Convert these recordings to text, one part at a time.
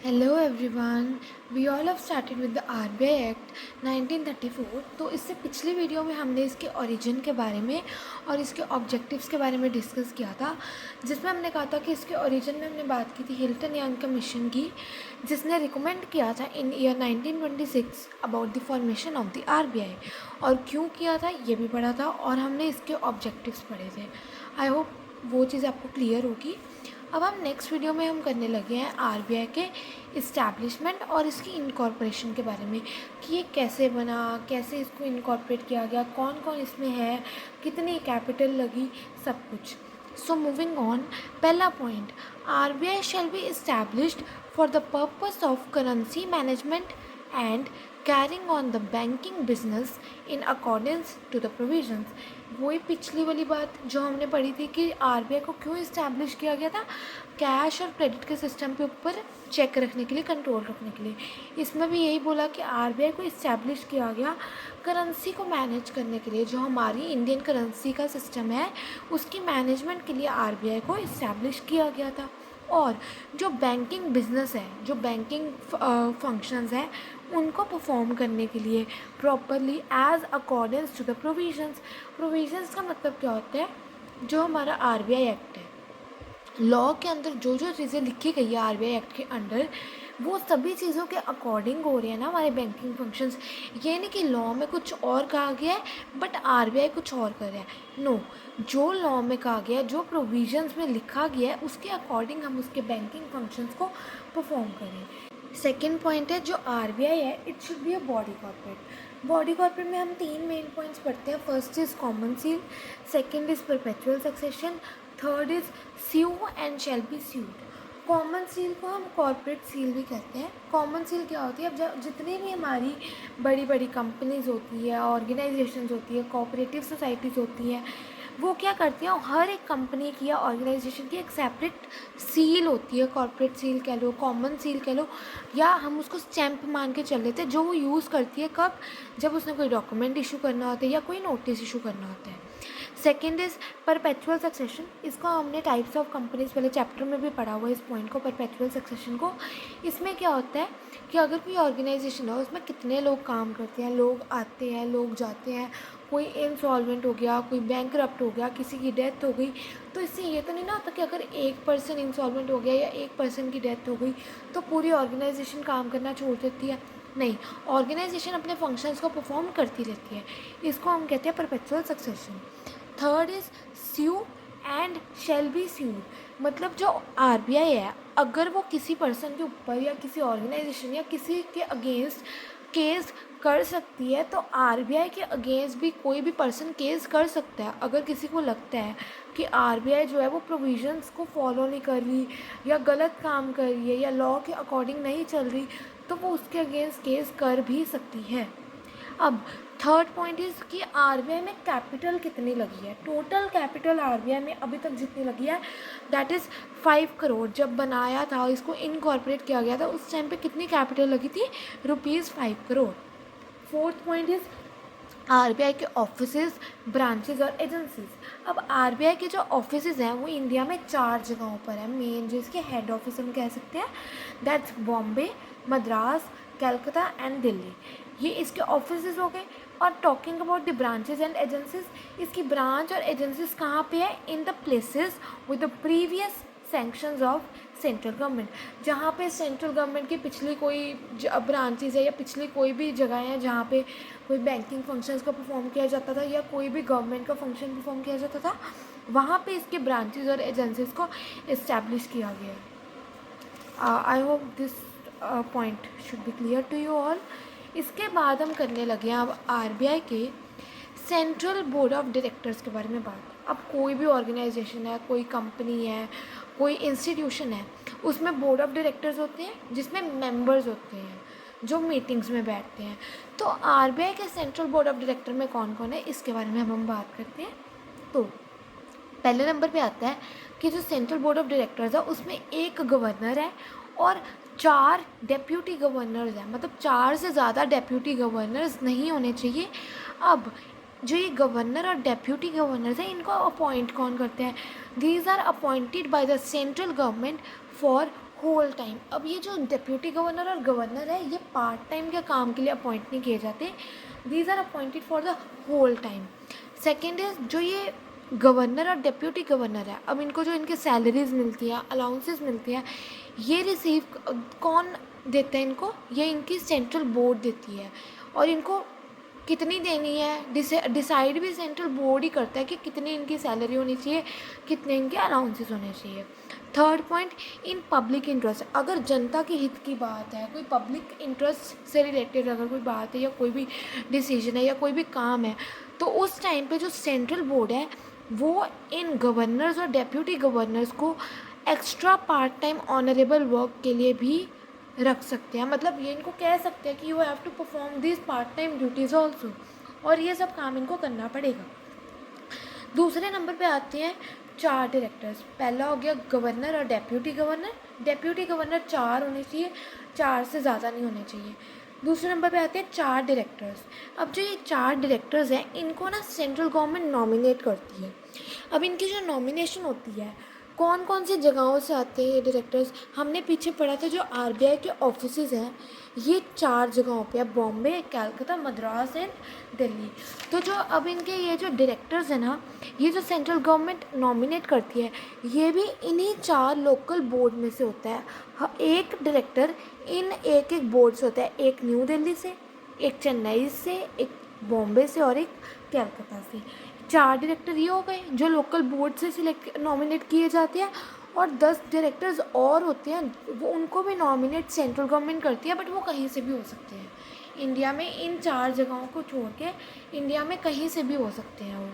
Hello everyone, we all have started with the RBI act 1934। तो इससे पिछली video में हमने इसके ओरिजिन के बारे में और इसके ऑब्जेक्टिव्स के बारे में डिस्कस किया था, जिसमें हमने कहा था कि इसके ओरिजिन में हमने बात की थी हिल्टन यंग कमीशन की, जिसने रिकमेंड किया था in year 1926 about the formation of the RBI. और क्यों किया था ये भी पढ़ा था और हमने इसके ऑब्जेक्टिव्स पढ़े थे। आई होप वो चीज़ आपको क्लियर होगी। अब हम नेक्स्ट वीडियो में हम करने लगे हैं आरबीआई के इस्टेब्लिशमेंट और इसकी इनकॉर्पोरेशन के बारे में कि ये कैसे बना, कैसे इसको इनकॉर्पोरेट किया गया, कौन कौन इसमें है, कितनी कैपिटल लगी, सब कुछ। सो मूविंग ऑन, पहला point, RBI shall be established for the purpose of currency management and carrying on the banking business in accordance to the provisions. वही पिछली वाली बात जो हमने पढ़ी थी कि आरबीआई को क्यों इस्टेब्लिश किया गया था, कैश और क्रेडिट के सिस्टम के ऊपर चेक रखने के लिए, कंट्रोल रखने के लिए। इसमें भी यही बोला कि आरबीआई को इस्टेब्लिश किया गया करेंसी को मैनेज करने के लिए। जो हमारी इंडियन करेंसी का सिस्टम है उसकी मैनेजमेंट के लिए आरबीआई को इस्टेब्लिश किया गया था। और जो बैंकिंग बिजनेस है, जो बैंकिंग फंक्शंस हैं, उनको परफॉर्म करने के लिए properly as accordance to the provisions. Provisions का मतलब क्या होता है, जो हमारा आरबीआई एक्ट है, लॉ के अंदर जो जो चीज़ें लिखी गई है आरबीआई एक्ट के अंडर, वो सभी चीज़ों के अकॉर्डिंग हो रही है ना हमारे बैंकिंग फंक्शंस। ये नहीं कि लॉ में कुछ और कहा गया है बट आरबीआई कुछ और कर रहा है। नो, जो लॉ में कहा गया है, जो प्रोविजंस में लिखा गया है, उसके अकॉर्डिंग हम उसके बैंकिंग फंक्शंस को परफॉर्म करें। सेकेंड पॉइंट है, जो आरबीआई है it should be a body corporate. Body corporate में हम तीन मेन पॉइंट्स पढ़ते हैं। First is common seal, second is perpetual succession, third is sue and shall be sued. Common seal को हम कॉर्पोरेट सील भी कहते हैं। कॉमन सील क्या होती है, अब जब जितनी भी हमारी बड़ी बड़ी कंपनीज होती है, ऑर्गेनाइजेशंस होती है, कोऑपरेटिव सोसाइटीज़ होती हैं, वो क्या करती हैं, हर एक कंपनी की या ऑर्गेनाइजेशन की एक सेपरेट सील होती है। कॉर्पोरेट सील कह लो, कॉमन सील कह लो, या हम उसको स्टैंप मान के चल लेते हैं, जो वो यूज़ करती है कब, जब उसने कोई डॉक्यूमेंट इशू करना होता है या कोई नोटिस इशू करना होता है। Second is perpetual succession. इसको हमने टाइप्स ऑफ कंपनीज वाले चैप्टर में भी पढ़ा हुआ है, इस पॉइंट को, परपेचुअल सक्सेशन को। इसमें क्या होता है कि अगर कोई ऑर्गेनाइजेशन है उसमें कितने लोग काम करते हैं, लोग आते हैं, लोग जाते हैं, कोई इंसॉल्वेंट हो गया, कोई बैंकरप्ट हो गया, किसी की डेथ हो गई, तो इससे ये तो नहीं ना होता कि अगर एक पर्सन इंसॉल्वेंट हो गया या एक पर्सन की डेथ हो गई तो पूरी ऑर्गेनाइजेशन काम करना छोड़ देती है। नहीं, ऑर्गेनाइजेशन अपने फंक्शंस को परफॉर्म करती रहती है। इसको हम कहते हैं perpetual succession. Third is sue and shall be sued. मतलब जो आरबीआई है, अगर वो किसी पर्सन के ऊपर या किसी ऑर्गेनाइजेशन या किसी के अगेंस्ट केस कर सकती है, तो आरबीआई के अगेंस्ट भी कोई भी पर्सन केस कर सकता है। अगर किसी को लगता है कि आरबीआई जो है वो प्रोविजंस को फॉलो नहीं कर रही या गलत काम कर रही है या लॉ के अकॉर्डिंग नहीं चल रही, तो वो उसके अगेंस्ट केस कर भी सकती है। अब थर्ड पॉइंट इज़ कि आरबीआई में कैपिटल कितनी लगी है। टोटल कैपिटल आरबीआई में अभी तक जितनी लगी है दैट इज़ 5 करोड़। जब बनाया था, इसको इनकॉर्पोरेट किया गया था, उस टाइम पे कितनी कैपिटल लगी थी, ₹5 crore. Fourth point is RBI के ऑफिसेज, ब्रांचेज और एजेंसीज। अब आरबीआई के जो ऑफिसेज हैं वो इंडिया में 4 जगहों पर है मेन, जिसके हेड ऑफिस हम कह सकते हैं, दैट्स बॉम्बे, मद्रास, कलकत्ता एंड दिल्ली। ये इसके ऑफिसेज हो गए। और talking about the branches and agencies, इसकी ब्रांच और एजेंसीज कहाँ पे है, in the places with the previous sanctions of central government. जहाँ पे सेंट्रल गवर्नमेंट की पिछली कोई ब्रांचेज है या पिछली कोई भी जगह है जहाँ पे कोई बैंकिंग फंक्शंस को परफॉर्म किया जाता था या कोई भी गवर्नमेंट का फंक्शन परफॉर्म किया जाता था, वहाँ पे इसके ब्रांचेज और एजेंसीज को इस्टेब्लिश किया गया है। I hope this point should be clear to you all. इसके बाद हम करने लगे हैं अब आरबीआई के सेंट्रल बोर्ड ऑफ डायरेक्टर्स के बारे में बात। अब कोई भी ऑर्गेनाइजेशन है, कोई कंपनी है, कोई इंस्टीट्यूशन है, उसमें बोर्ड ऑफ डायरेक्टर्स होते हैं जिसमें मेंबर्स होते हैं जो मीटिंग्स में बैठते हैं। तो आरबीआई के सेंट्रल बोर्ड ऑफ डायरेक्टर में कौन कौन है, इसके बारे में हम बात करते हैं। तो पहले नंबर पे आता है कि जो सेंट्रल बोर्ड ऑफ डायरेक्टर्स है उसमें एक गवर्नर है और 4 डेप्यूटी गवर्नर्स हैं। मतलब 4 से ज़्यादा डेप्यूटी गवर्नर्स नहीं होने चाहिए। अब जो ये गवर्नर और डेप्यूटी गवर्नर्स हैं, इनको अपॉइंट कौन करते हैं, these are appointed by the central government for whole time. अब ये जो डिप्यूटी गवर्नर और गवर्नर है ये पार्ट टाइम के काम के लिए अपॉइंट नहीं किए जाते, these are appointed for the whole time. Second is जो ये गवर्नर और डिप्यूटी गवर्नर है, अब इनको जो इनके सैलरीज मिलती है, अलाउंसेस मिलती हैं, ये रिसीव कौन देता है इनको? ये इनकी सेंट्रल बोर्ड देती है। और इनको कितनी देनी है डिसाइड भी सेंट्रल बोर्ड ही करता है कि कितनी इनकी सैलरी होनी चाहिए, कितने इनके अलाउंसेस होने चाहिए। Third point, in public interest, अगर जनता के हित की बात है, कोई पब्लिक इंटरेस्ट से रिलेटेड अगर कोई बात है या कोई भी डिसीजन है या कोई भी काम है, तो उस टाइम पे जो सेंट्रल बोर्ड है वो इन गवर्नर्स और डेप्यूटी गवर्नर्स को extra part time honourable work के लिए भी रख सकते हैं। मतलब ये इनको कह सकते हैं कि you have to perform this part time duties also, और ये सब काम इनको करना पड़ेगा। दूसरे नंबर पे आते हैं 4 डायरेक्टर्स। पहला हो गया गवर्नर और डेप्यूटी गवर्नर। डेप्यूटी गवर्नर 4 होने चाहिए, 4 से ज़्यादा नहीं होने चाहिए। दूसरे नंबर पे आते हैं 4 डायरेक्टर्स। अब जो ये 4 डायरेक्टर्स हैं इनको ना सेंट्रल गवर्नमेंट नॉमिनेट करती है। अब इनकी जो नॉमिनेशन होती है, कौन कौन सी जगहों से आते हैं ये डायरेक्टर्स, हमने पीछे पढ़ा था जो आरबीआई के ऑफिसेज हैं ये 4 जगहों पे है, बॉम्बे, कलकत्ता, मद्रास एंड दिल्ली। तो जो अब इनके ये जो डायरेक्टर्स हैं ना, ये जो सेंट्रल गवर्नमेंट नॉमिनेट करती है ये भी इन्हीं 4 लोकल बोर्ड में से होता है। एक डायरेक्टर इन एक एक बोर्ड से होता है, एक न्यू दिल्ली से, एक चेन्नई से, एक बॉम्बे से और एक कलकत्ता से। 4 डायरेक्टर ये हो गए जो लोकल बोर्ड से सिलेक्ट नॉमिनेट किए जाते हैं, और 10 डायरेक्टर्स और होते हैं वो उनको भी नॉमिनेट सेंट्रल गवर्नमेंट करती है, बट वो कहीं से भी हो सकते हैं इंडिया में। इन 4 जगहों को छोड़ के इंडिया में कहीं से भी हो सकते हैं वो।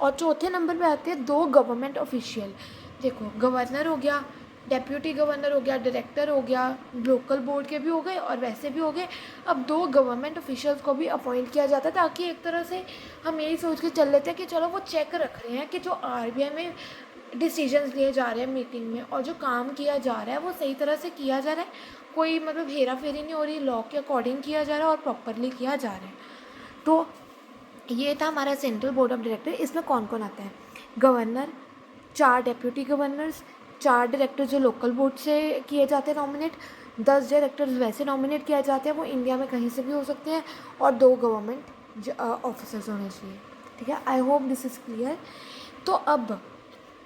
और चौथे नंबर पे आते हैं 2 गवर्नमेंट ऑफिशियल। देखो, गवर्नर हो गया, डेप्यूटी गवर्नर हो गया, डायरेक्टर हो गया, लोकल बोर्ड के भी हो गए और वैसे भी हो गए। अब 2 गवर्नमेंट ऑफिशियल्स को भी अपॉइंट किया जाता है, ताकि एक तरह से हम यही सोच के चल लेते हैं कि चलो वो चेक रख रहे हैं कि जो आरबीआई में डिसीजंस लिए जा रहे हैं मीटिंग में और जो काम किया जा रहा है वो सही तरह से किया जा रहा है, कोई मतलब हेरा फेरी नहीं हो रही, लॉ के अकॉर्डिंग किया जा रहा है और प्रॉपरली किया जा रहा है। तो ये था हमारा सेंट्रल बोर्ड ऑफ डायरेक्टर। इसमें कौन कौन आता है? गवर्नर, 4 डेप्यूटी गवर्नर्स, 4 डायरेक्टर जो लोकल बोर्ड से किए जाते हैं नॉमिनेट, 10 डायरेक्टर्स वैसे नॉमिनेट किए जाते हैं, वो इंडिया में कहीं से भी हो सकते हैं, और 2 गवर्नमेंट ऑफिसर्स होने चाहिए। ठीक है, I hope this is clear. तो अब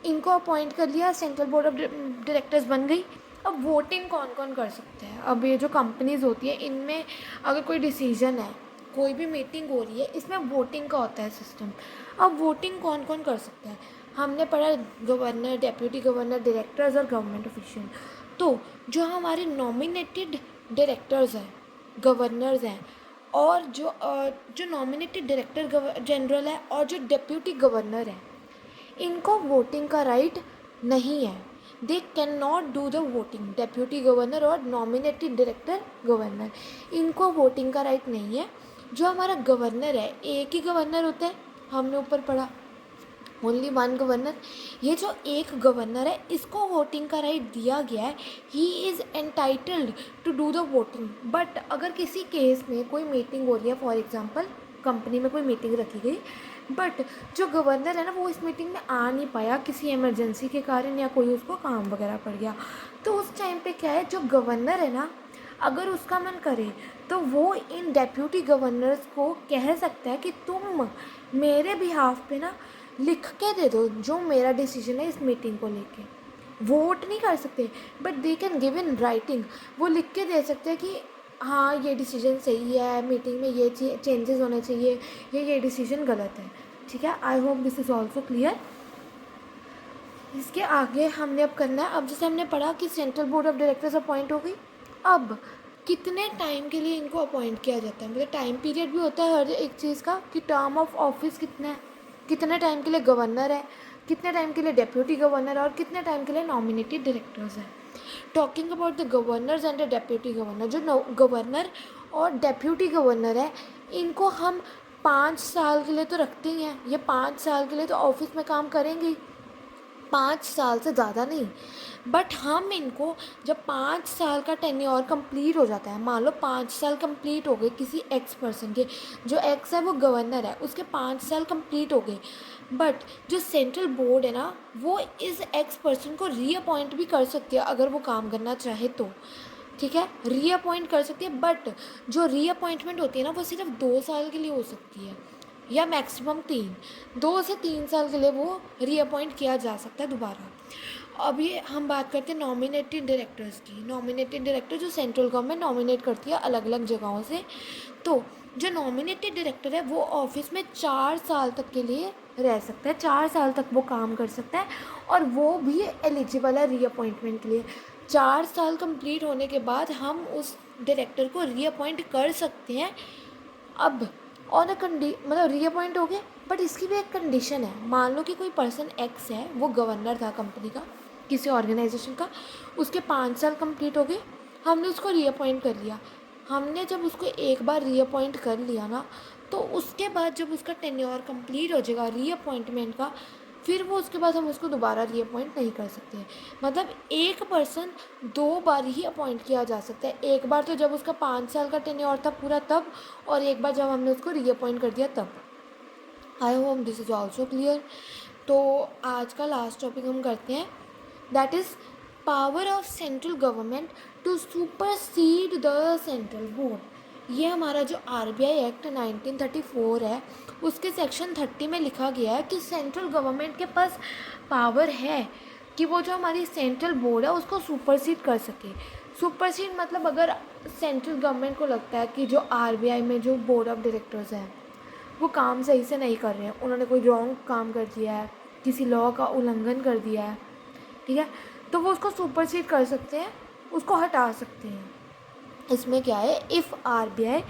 इनको अपॉइंट कर लिया, सेंट्रल बोर्ड ऑफ डायरेक्टर्स बन गई। अब वोटिंग कौन कौन कर सकते हैं? अब ये जो कंपनीज़ होती है इनमें अगर कोई डिसीजन है, कोई भी मीटिंग हो रही है, इसमें वोटिंग का होता है सिस्टम। अब वोटिंग कौन कौन कर सकता है? हमने पढ़ा गवर्नर, डेप्यूटी गवर्नर, डायरेक्टर्स और गवर्नमेंट ऑफिशियल। तो जो हमारे नॉमिनेटेड डायरेक्टर्स हैं, गवर्नर्स हैं, और जो नॉमिनेटेड डायरेक्टर जनरल है और जो डिप्यूटी गवर्नर है, इनको वोटिंग का राइट नहीं है। They can not do the voting. Deputy governor और नॉमिनेटेड डायरेक्टर गवर्नर, इनको वोटिंग का राइट नहीं है। जो हमारा गवर्नर है, एक ही गवर्नर होता है, हमने ऊपर पढ़ा ओनली 1 गवर्नर। ये जो एक गवर्नर है इसको वोटिंग का राइट दिया गया है, he is entitled to do the voting. But अगर किसी केस में कोई मीटिंग हो रही है, फॉर एग्जांपल कंपनी में कोई मीटिंग रखी गई, बट जो गवर्नर है ना वो इस मीटिंग में आ नहीं पाया किसी इमरजेंसी के कारण, या कोई उसको काम वगैरह पड़ गया, तो उस टाइम पे क्या है, जो गवर्नर है ना, अगर उसका मन करे तो वो इन डेप्यूटी गवर्नर्स को कह सकता है कि तुम मेरे बिहाफ पे ना लिख के दे दो जो मेरा डिसीजन है इस मीटिंग को लेके। वोट नहीं कर सकते, but they can give in writing. वो लिख के दे सकते हैं कि हाँ ये डिसीजन सही है, मीटिंग में ये चेंजेस होने चाहिए, ये डिसीजन गलत है। ठीक है, I hope this is also clear. इसके आगे हमने अब करना है, अब जैसे हमने पढ़ा कि central board of directors appoint हो गई, अब कितने टाइम के लिए इनको अपॉइंट किया जाता है, मतलब टाइम पीरियड भी होता है हर एक चीज़ का, कि टर्म ऑफ ऑफिस कितना है, कितने टाइम के लिए गवर्नर है, कितने टाइम के लिए डेप्यूटी गवर्नर और कितने टाइम के लिए नॉमिनेटेड डायरेक्टर्स हैं। Talking about the governors and the deputy governor, जो गवर्नर और डेप्यूटी गवर्नर है इनको हम 5 साल के लिए तो रखते ही हैं, ये 5 साल के लिए तो ऑफिस में काम करेंगे ही। 5 साल से ज़्यादा नहीं। बट हम इनको जब 5 साल का टेन्योर कंप्लीट हो जाता है, मान लो 5 साल कंप्लीट हो गए किसी एक्स पर्सन के, जो एक्स है वो गवर्नर है, उसके 5 साल कंप्लीट हो गए, बट जो सेंट्रल बोर्ड है ना वो इस एक्स पर्सन को रीअपॉइंट भी कर सकती है अगर वो काम करना चाहे तो, ठीक है, रीअपॉइंट कर सकती है। बट जो रीअपॉइंटमेंट होती है ना वो सिर्फ 2 साल के लिए हो सकती है, या मैक्सिमम 2 से 3 साल के लिए वो रीअपॉइंट किया जा सकता है दोबारा। अब ये हम बात करते हैं नॉमिनेटेड डायरेक्टर्स की। नॉमिनेटेड डायरेक्टर जो सेंट्रल गवर्नमेंट नॉमिनेट करती है अलग अलग जगहों से। तो जो नॉमिनेटेड डायरेक्टर है वो ऑफिस में 4 साल तक के लिए रह सकता है, 4 साल तक वो काम कर सकता है, और वो भी एलिजिबल है रीअपॉइंटमेंट के लिए। 4 साल कंप्लीट होने के बाद हम उस डायरेक्टर को रीअपॉइंट कर सकते हैं। अब ऑन अ मतलब रीअपॉइंट हो गए, बट इसकी भी एक कंडीशन है। मान लो कि कोई पर्सन एक्स है, वो गवर्नर था कंपनी का, किसी ऑर्गेनाइजेशन का, उसके 5 साल कंप्लीट हो गए, हमने उसको रीअपॉइंट कर लिया। हमने जब उसको एक बार रीअपॉइंट कर लिया ना, तो उसके बाद जब उसका टेन्योर कंप्लीट हो जाएगा रीअपॉइंटमेंट का, फिर वो उसके बाद हम उसको दोबारा रीअपॉइंट नहीं कर सकते हैं। मतलब एक पर्सन 2 बार ही अपॉइंट किया जा सकता है, एक बार तो जब उसका 5 साल का टेन्योर था पूरा तब, और एक बार जब हमने उसको रीअपॉइंट कर दिया तब। I hope this is also clear. तो आज का लास्ट टॉपिक हम करते हैं, that is power of central government to supersede the central board. ये हमारा जो आरबीआई एक्ट 1934 है, उसके सेक्शन 30 में लिखा गया है कि सेंट्रल गवर्नमेंट के पास पावर है कि वो जो हमारी सेंट्रल बोर्ड है उसको सुपरसीड कर सके। सुपरसीड मतलब अगर सेंट्रल गवर्नमेंट को लगता है कि जो आरबीआई में जो बोर्ड ऑफ डायरेक्टर्स हैं वो काम सही से नहीं कर रहे हैं, उन्होंने कोई रॉन्ग काम कर दिया है, किसी लॉ का उल्लंघन कर दिया है, ठीक है, तो वो उसको सुपरसीड कर सकते हैं, उसको हटा सकते हैं। इसमें क्या है, if RBI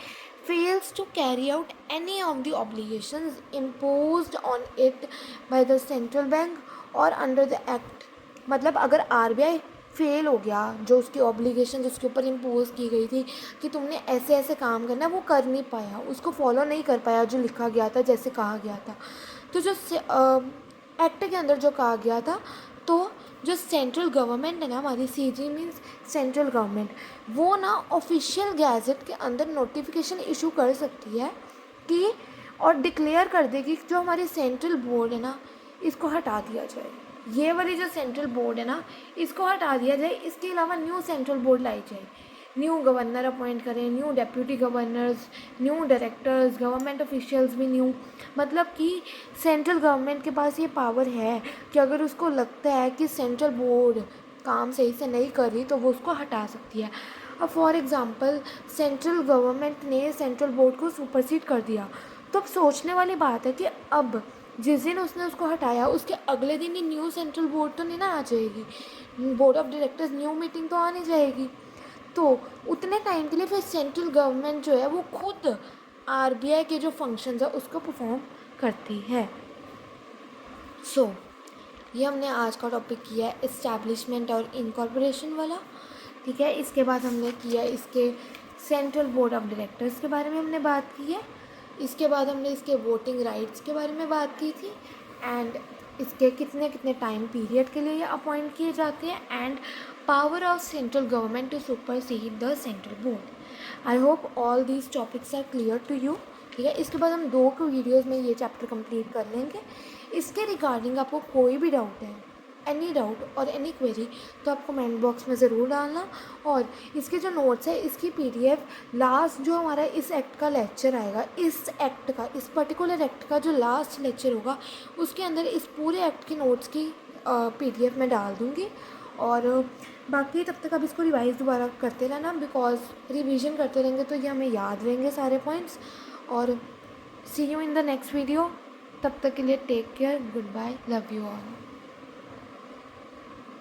fails to carry out any of the obligations imposed on it by the central bank और अंडर द एक्ट। मतलब अगर आरबीआई फेल हो गया, जो उसकी ऑब्लिगेशन उसके ऊपर इम्पोज की गई थी कि तुमने ऐसे ऐसे काम करना, वो कर नहीं पाया, उसको फॉलो नहीं कर पाया जो लिखा गया था, जैसे कहा गया था, तो जो एक्ट के अंदर जो कहा गया था, तो जो सेंट्रल गवर्नमेंट है ना हमारी, सीजी मीन्स सेंट्रल गवर्नमेंट, वो ना ऑफिशियल गैजेट के अंदर नोटिफिकेशन इशू कर सकती है कि, और डिक्लेयर कर देगी कि जो हमारी सेंट्रल बोर्ड है ना इसको हटा दिया जाए, ये वाली जो सेंट्रल बोर्ड है ना इसको हटा दिया जाए, इसके अलावा न्यू सेंट्रल बोर्ड लाई जाए, न्यू गवर्नर अपॉइंट करें, new deputy governors, new directors, government officials भी न्यू। मतलब कि सेंट्रल गवर्नमेंट के पास ये पावर है कि अगर उसको लगता है कि सेंट्रल बोर्ड काम सही से नहीं कर रही तो वो उसको हटा सकती है। अब फॉर एग्ज़ाम्पल सेंट्रल गवर्नमेंट ने सेंट्रल बोर्ड को सुपरसीड कर दिया, तो अब सोचने वाली बात है कि अब जिस दिन उसने उसको हटाया उसके अगले दिन ही न्यू सेंट्रल बोर्ड तो नहीं ना आ जाएगी, board of directors new meeting तो आ नहीं जाएगी, तो उतने टाइम के लिए फिर सेंट्रल गवर्नमेंट जो है वो खुद आरबीआई के जो फंक्शंस है उसको परफॉर्म करती है। सो ये हमने आज का टॉपिक किया है इस्टेब्लिशमेंट और इनकॉर्पोरेशन वाला, ठीक है। इसके बाद हमने किया इसके सेंट्रल बोर्ड ऑफ डायरेक्टर्स के बारे में हमने बात की है, इसके बाद हमने इसके वोटिंग राइट्स के बारे में बात की थी, एंड इसके कितने कितने टाइम पीरियड के लिए ये अपॉइंट किए जाते हैं, and power of central government to supersede the central board. I hope all these topics are clear to you, ठीक है। इसके बाद हम 2 वीडियोज़ में ये चैप्टर कंप्लीट कर लेंगे। इसके रिगार्डिंग आपको कोई भी डाउट है, एनी डाउट और एनी क्वेरी, तो आप कमेंट बॉक्स में ज़रूर डालना। और इसके जो नोट्स है इसकी पीडीएफ लास्ट जो हमारा इस एक्ट का लेक्चर आएगा, इस एक्ट का, इस पर्टिकुलर एक्ट का जो लास्ट लेक्चर होगा उसके अंदर इस पूरे एक्ट की नोट्स की पीडीएफ मैं डाल दूँगी। और बाकी तब तक आप इसको रिवाइज दोबारा करते रहना, बिकॉज रिवीजन करते रहेंगे तो ये हमें याद रहेंगे सारे पॉइंट्स। और see you in the next video, तब तक के लिए take care, goodbye, love you all.